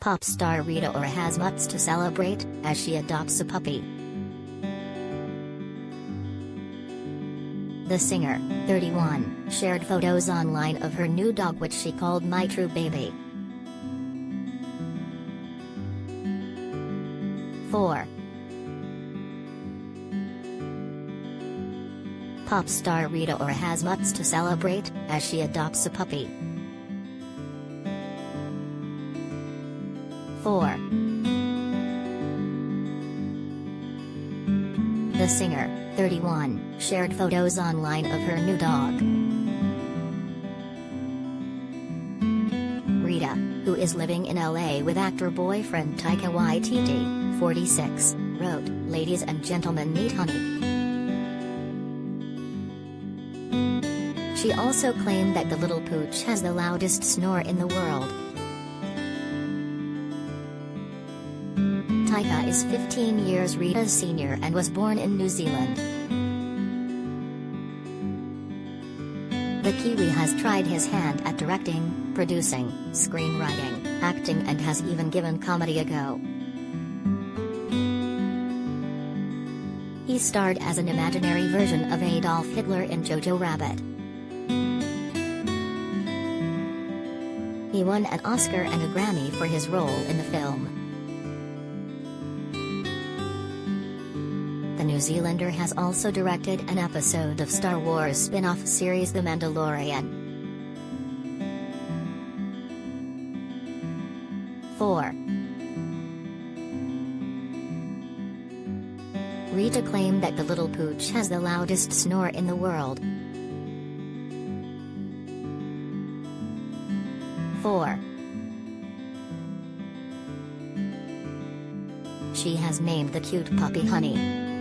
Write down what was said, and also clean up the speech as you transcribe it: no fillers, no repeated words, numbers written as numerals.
Pop star Rita Ora has mutts to celebrate, as she adopts a puppy. The singer, 31, shared photos online of her new dog which she called My True Baby. 4. Pop star Rita Ora has mutts to celebrate, as she adopts a puppy. 4. The singer, 31, shared photos online of her new dog. Rita, who is living in LA with actor boyfriend Taika Waititi, 46, wrote, "Ladies and gentlemen, meet Honey." She also claimed that the little pooch has the loudest snore in the world. Taika is 15 years Rita's senior and was born in New Zealand. The Kiwi has tried his hand at directing, producing, screenwriting, acting and has even given comedy a go. He starred as an imaginary version of Adolf Hitler in Jojo Rabbit. He won an Oscar and a Grammy for his role in the film. The New Zealander has also directed an episode of Star Wars spin-off series The Mandalorian. 4. Rita claimed that the little pooch has the loudest snore in the world. 4. She has named the cute puppy Honey.